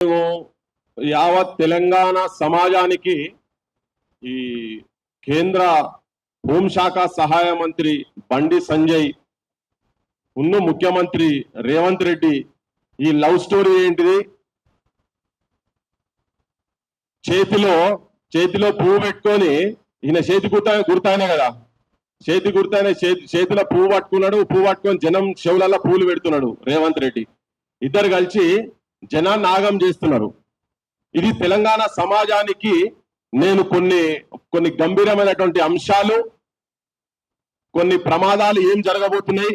యావత్ తెలంగాణ సమాజానికి ఈ కేంద్ర హోంశాఖ సహాయ మంత్రి బండి సంజయ్ ఉన్ను ముఖ్యమంత్రి రేవంత్ రెడ్డి ఈ లవ్ స్టోరీ ఏంటిది? చేతిలో పువ్వు పెట్టుకొని, ఈయన చేతి గుర్తాయనే కదా, చేతిలో పువ్వు పట్టుకొని జనం చెవులలో పూలు పెడుతున్నాడు రేవంత్ రెడ్డి. ఇద్దరు కలిసి జనాన్ని ఆగం చేస్తున్నారు. ఇది తెలంగాణ సమాజానికి నేను కొన్ని గంభీరమైనటువంటి అంశాలు, కొన్ని ప్రమాదాలు ఏం జరగబోతున్నాయి,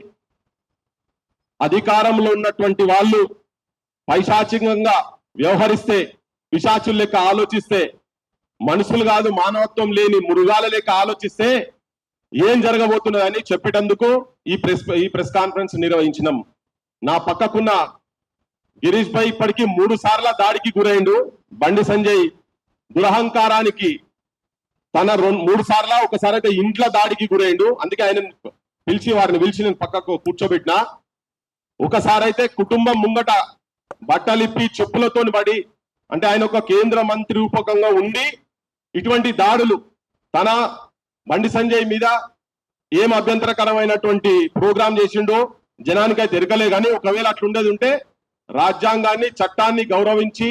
అధికారంలో ఉన్నటువంటి వాళ్ళు పైశాచికంగా వ్యవహరిస్తే, పిశాచులు లెక్క ఆలోచిస్తే, మనుషులు కాదు మానవత్వం లేని మృగాల లెక్క ఆలోచిస్తే ఏం జరగబోతున్నదని చెప్పేటందుకు ఈ ప్రెస్ కాన్ఫరెన్స్ నిర్వహించినాం. నా పక్కకున్న గిరీష్ భాయ్ ఇప్పటికీ 3 సార్ల దాడికి గురైండు. బండి సంజయ్ దురహంకారానికి తన 3 సార్ల, ఒకసారి అయితే ఇంట్లో దాడికి గురైండు. అందుకే ఆయన వారిని పిలిచి నేను పక్కకు కూర్చోబెట్టినా. ఒకసారి అయితే కుటుంబం ముంగట బట్టలిప్పి చెప్పులతో పడి, అంటే ఆయన ఒక కేంద్ర మంత్రి రూపకంగా ఉండి ఇటువంటి దాడులు తన బండి సంజయ్ మీద ఏం అభ్యంతరకరమైనటువంటి ప్రోగ్రాం చేసిండో జనానికైతే ఎరకలే. కానీ ఒకవేళ అట్లుండేది ఉంటే రాజ్యాంగాన్ని, చట్టాన్ని గౌరవించి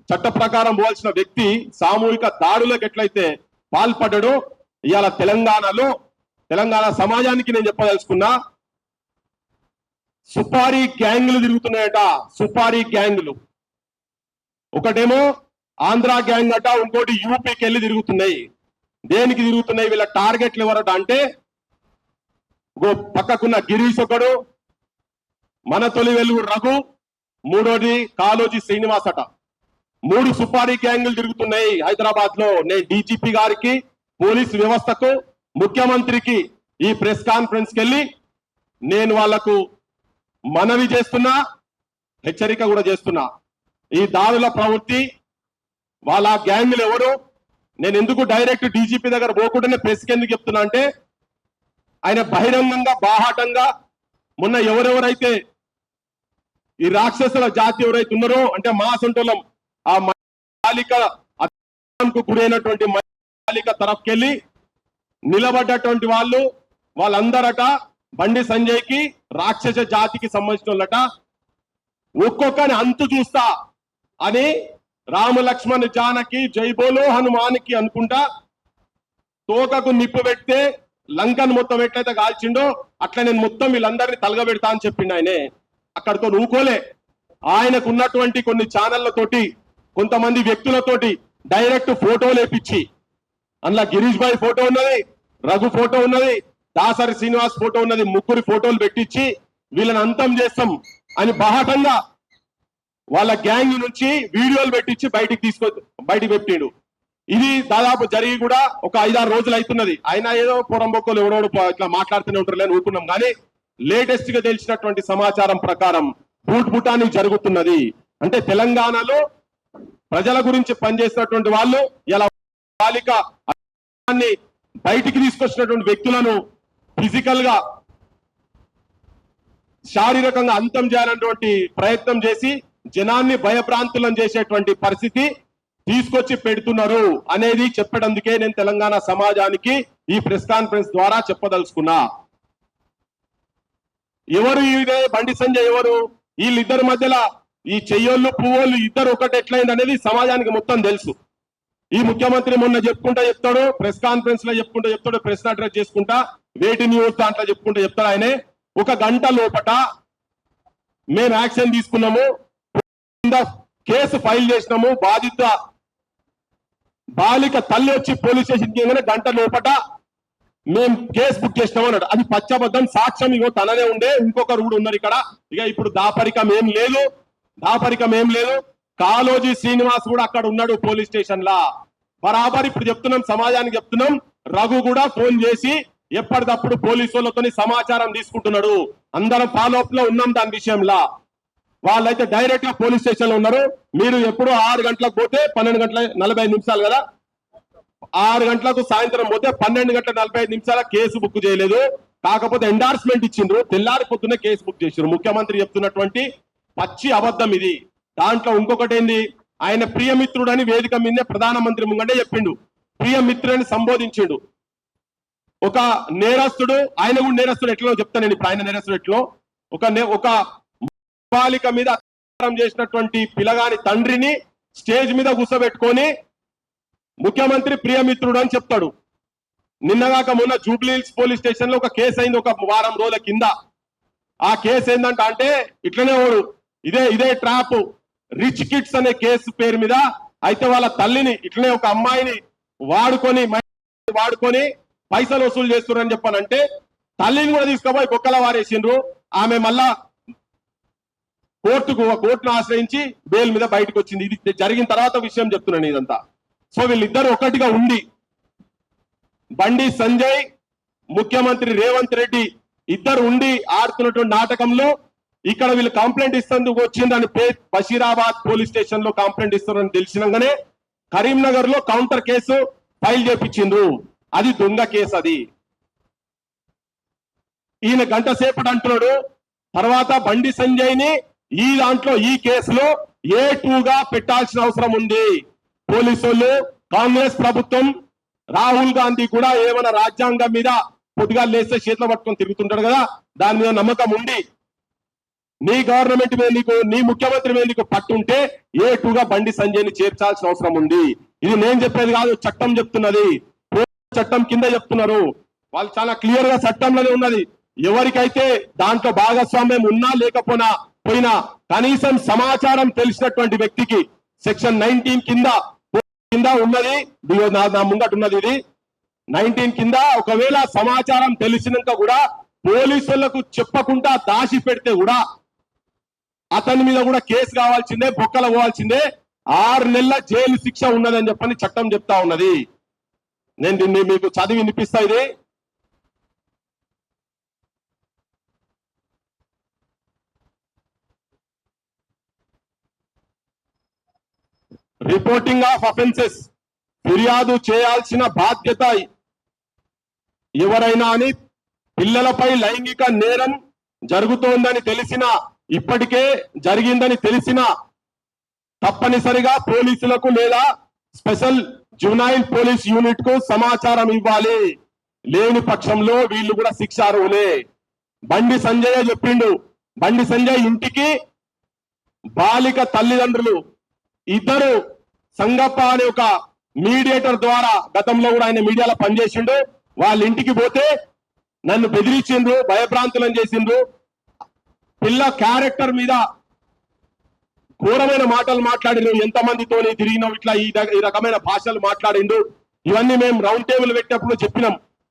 చట్ట ప్రకారం పోవాల్సిన వ్యక్తి సామూహిక దాడులకు ఎట్లయితే పాల్పడ్డాడో ఇవాళ తెలంగాణ సమాజానికి నేను చెప్పదలుచుకున్నా, సుపారీ గ్యాంగులు తిరుగుతున్నాయట. సుపారీ గ్యాంగులు, ఒకటేమో ఆంధ్ర గ్యాంగ్ అట, ఇంకోటి యూపీకి వెళ్ళి తిరుగుతున్నాయి. దేనికి తిరుగుతున్నాయి? వీళ్ళ టార్గెట్లు ఎవరట అంటే, పక్కకున్న గిరీష్ ఒకడు, మన తొలి వెలుగు రఘు, మూడోది కాలోజీ శ్రీనివాస్ అట. 3 సుపారీ గ్యాంగులు తిరుగుతున్నాయి హైదరాబాద్ లో. నేను డీజీపీ గారికి, పోలీస్ వ్యవస్థకు, ముఖ్యమంత్రికి ఈ ప్రెస్ కాన్ఫరెన్స్ కెళ్ళి నేను వాళ్లకు మనవి చేస్తున్నా, హెచ్చరిక కూడా చేస్తున్నా. ఈ దాడుల ప్రవృత్తి, వాళ్ళ గ్యాంగులు ఎవరు, నేను ఎందుకు డైరెక్ట్ డీజీపీ దగ్గర పోకుండానే ప్రెస్కి ఎందుకు చెప్తున్నా అంటే, ఆయన బహిరంగంగా బాహాటంగా మొన్న ఎవరెవరైతే ఈ రాక్షసుల జాతి ఎవరైతే ఉన్నారో, అంటే మా సొంటోళం ఆ బాలికకు గురైనటువంటి బాలిక తరఫుకెళ్ళి నిలబడ్డటువంటి వాళ్ళందరట బండి సంజయ్కి, రాక్షస జాతికి సంబంధించిన వాళ్ళట. ఒక్కొక్కని అంతు చూస్తా అని రామ లక్ష్మణ్ జానకి జై బోలో హనుమానికి అనుకుంటా తోకకు నిప్పు పెడితే లంకను మొత్తం ఎట్లయితే కాల్చిండో అట్లా నేను మొత్తం వీళ్ళందరినీ తలగబెడతా అని చెప్పిండు. ఆయనే అక్కడితో ఊకోలే. ఆయనకు ఉన్నటువంటి కొన్ని ఛానళ్లతోటి, కొంతమంది వ్యక్తులతోటి డైరెక్ట్ ఫోటోలు వేపించి, అందులో గిరీష్ భాయ్ ఫోటో ఉన్నది, రఘు ఫోటో ఉన్నది, దాసరి శ్రీనివాస్ ఫోటో ఉన్నది, 3 ఫోటోలు పెట్టించి వీళ్ళని అంతం చేస్తాం అని బాహటంగా వాళ్ళ గ్యాంగ్ నుంచి వీడియోలు పెట్టించి బయటికి పెట్టిండు. ఇది దాదాపు జరిగి కూడా ఒక 5-6 రోజులు అవుతున్నది. అయినా ఏదో పొరంబొక్కలు ఎవడోడు ఇట్లా మాట్లాడుతూనే ఉంటారు అని ఊరుకున్నాం. కానీ లేటెస్ట్ గా తెలిసినటువంటి సమాచారం ప్రకారం బూటాని జరుగుతున్నది. అంటే తెలంగాణలో ప్రజల గురించి పనిచేసినటువంటి వాళ్ళు ఇలా బాలిక బయటికి తీసుకొచ్చినటువంటి వ్యక్తులను ఫిజికల్ గా, శారీరకంగా అంతం చేయాలన్నటువంటి ప్రయత్నం చేసి జనాన్ని భయభ్రాంతులను చేసేటువంటి పరిస్థితి తీసుకొచ్చి పెడుతున్నారు అనేది చెప్పడందుకే నేను తెలంగాణ సమాజానికి ఈ ప్రెస్ కాన్ఫరెన్స్ ద్వారా చెప్పదలుచుకున్నా. ఎవరు ఇదే బండి సంజయ్ ఎవరు? వీళ్ళిద్దరి మధ్యలో ఈ చెయ్యోళ్ళు పువ్వులు ఇద్దరు ఒకటి ఎట్లయింది అనేది సమాజానికి మొత్తం తెలుసు. ఈ ముఖ్యమంత్రి మొన్న చెప్తాడు, ప్రెస్ కాన్ఫరెన్స్ లో చెప్తాడు, ప్రెస్ అడ్రస్ చేసుకుంటా, వేటి న్యూస్ దాంట్లో చెప్తాడు. ఆయనే 1 గంట లోపట మేము యాక్షన్ తీసుకున్నాము, కేసు ఫైల్ చేసినాము, బాలిక తల్లి వచ్చి పోలీస్ స్టేషన్కి 1 గంట లోపట మేము కేసు బుక్ చేసినాము అన్నాడు. అది పచ్చబద్ధం. సాక్ష్యం ఇగో తననే ఉండే, ఇంకొకరు కూడా ఉన్నారు ఇక్కడ. ఇక ఇప్పుడు దాపరికం ఏం లేదు. కాలోజీ శ్రీనివాస్ కూడా అక్కడ ఉన్నాడు పోలీస్ స్టేషన్ లా. బరాబర్ ఇప్పుడు చెప్తున్నాం, సమాజానికి చెప్తున్నాం. రఘు కూడా ఫోన్ చేసి ఎప్పటికప్పుడు పోలీసు వాళ్ళతో సమాచారం తీసుకుంటున్నాడు. అందరం ఫాలోఅప్ లో ఉన్నాం దాని విషయంలో. వాళ్ళైతే డైరెక్ట్ గా పోలీస్ స్టేషన్ లో ఉన్నారు. మీరు ఎప్పుడు 6 గంటలకు పోతే 12:45 కదా, 6 గంటలకు సాయంత్రం పోతే 12:45 కేసు బుక్ చేయలేదు. కాకపోతే ఎండార్స్మెంట్ ఇచ్చిండ్రు, తెల్లారి పొద్దున్నే కేసు బుక్ చేసిండ్రు. ముఖ్యమంత్రి చెప్తున్నటువంటి పచ్చి అబద్ధం ఇది. దాంట్లో ఇంకొకటి ఏంది, ఆయన ప్రియమిత్రుడని వేదిక మీదే ప్రధానమంత్రి ముంగంటే చెప్పిండు, ప్రియమిత్రుడని సంబోధించిండు. ఒక నేరస్తుడు, ఆయన కూడా నేరస్తుడు ఎట్లా చెప్తాను నేను ఇప్పుడు, ఆయన నేరస్తుడు ఎట్లో, ఒక బాలిక మీద అత్యాచారం చేసినటువంటి పిల్లగాని తండ్రిని స్టేజ్ మీద కూర్చోబెట్టుకొని ముఖ్యమంత్రి ప్రియమిత్రుడు అని చెప్తాడు. నిన్నగాక మొన్న జూబ్లీ హిల్స్ పోలీస్ స్టేషన్ లో ఒక కేసు అయింది, ఒక వారం రోజుల కింద. ఆ కేసు ఏంటంట అంటే ఇట్లనే ఓడు ఇదే ట్రాప్ రిచ్ కిడ్స్ అనే కేసు పేరు మీద. అయితే వాళ్ళ తల్లిని ఇట్లనే ఒక అమ్మాయిని వాడుకొని పైసలు వసూలు చేస్తున్నారని చెప్పానంటే తల్లిని కూడా తీసుకుపోయి బొక్కల వారేసిండ్రు. ఆమె మళ్ళా కోర్టును ఆశ్రయించి బెయిల్ మీద బయటకు వచ్చింది. ఇది జరిగిన తర్వాత విషయం చెప్తున్నాను ఇదంతా. సో వీళ్ళిద్దరు ఒకటిగా ఉండి, బండి సంజయ్, ముఖ్యమంత్రి రేవంత్ రెడ్డి ఇద్దరు ఉండి ఆడుతున్నటువంటి నాటకంలో ఇక్కడ వీళ్ళు కంప్లైంట్ ఇస్తేందుకు వచ్చిందని బషీరాబాద్ పోలీస్ స్టేషన్ లో కంప్లైంట్ ఇస్తున్నారని తెలిసినాగానే కరీంనగర్ లో కౌంటర్ కేసు ఫైల్ చేపించిండ్రు. అది దొంగ కేసు. అది ఈయన గంట సేపటి అంటున్నాడు. తర్వాత బండి సంజయ్ ని ఈ కేసులో A2గా పెట్టాల్సిన అవసరం ఉంది. పోలీసులు, కాంగ్రెస్ ప్రభుత్వం, రాహుల్ గాంధీ కూడా ఏమైనా రాజ్యాంగం మీద పొద్దుగా లేస్తే చేతిలో పట్టుకొని తిరుగుతుంటాడు కదా, దాని మీద నమ్మకం ఉండి నీ గవర్నమెంట్ మీద నీ ముఖ్యమంత్రి మీద నీకు పట్టుంటే A2గా బండి సంజయ్ని చేర్చాల్సిన అవసరం ఉంది. ఇది నేను చెప్పేది కాదు, చట్టం చెప్తున్నది. చట్టం కింద చెప్తున్నారు వాళ్ళు, చాలా క్లియర్ గా చట్టంలోనే ఉన్నది. ఎవరికైతే దాంట్లో భాగస్వామ్యం ఉన్నా లేకపోయినా కనీసం సమాచారం తెలిసినటువంటి వ్యక్తికి సెక్షన్ 19 కింద ఉన్నది, నా ముంగట ఉన్నది ఇది 19 కింద. ఒకవేళ సమాచారం తెలిసినాక కూడా పోలీసులకు చెప్పకుండా దాచి పెడితే కూడా అతని మీద కూడా కేసు కావాల్సిందే, బొక్కలు పోవాల్సిందే, 6 నెలల జైలు శిక్ష ఉన్నదని చెప్పని చట్టం చెప్తా ఉన్నది. నేను దీన్ని మీకు చదివి వినిపిస్తా. ఇది రిపోర్టింగ్ ఆఫ్ అఫెన్సెస్, ఫిర్యాదు చేయాల్సిన బాధ్యత ఎవరైనా అని, పిల్లలపై లైంగిక నేరం జరుగుతోందని తెలిసినా, ఇప్పటికే జరిగిందని తెలిసినా తప్పనిసరిగా పోలీసులకు లేదా స్పెషల్ జువెనైల్ పోలీస్ యూనిట్ కు సమాచారం ఇవ్వాలి. లేని పక్షంలో వీళ్ళు కూడా శిక్షార్హులే. బండి సంజయ్ చెప్పిండు. బండి సంజయ్ ఇంటికి బాలిక తల్లిదండ్రులు ఇద్దరు సంగప్ప అనే ఒక మీడియేటర్ ద్వారా, గతంలో కూడా ఆయన మీడియాలో పనిచేసిండు, వాళ్ళ ఇంటికి పోతే నన్ను బెదిరించిండ్రు, భయభ్రాంతులను చేసిండ్రు, పిల్ల క్యారెక్టర్ మీద ఘోరమైన మాటలు మాట్లాడిండ్రు, ఎంతమందితోని తిరిగినావు, ఇట్లా ఈ రకమైన భాషలు మాట్లాడిండు. ఇవన్నీ మేము రౌండ్ టేబుల్ పెట్టినప్పుడు చెప్పినాం.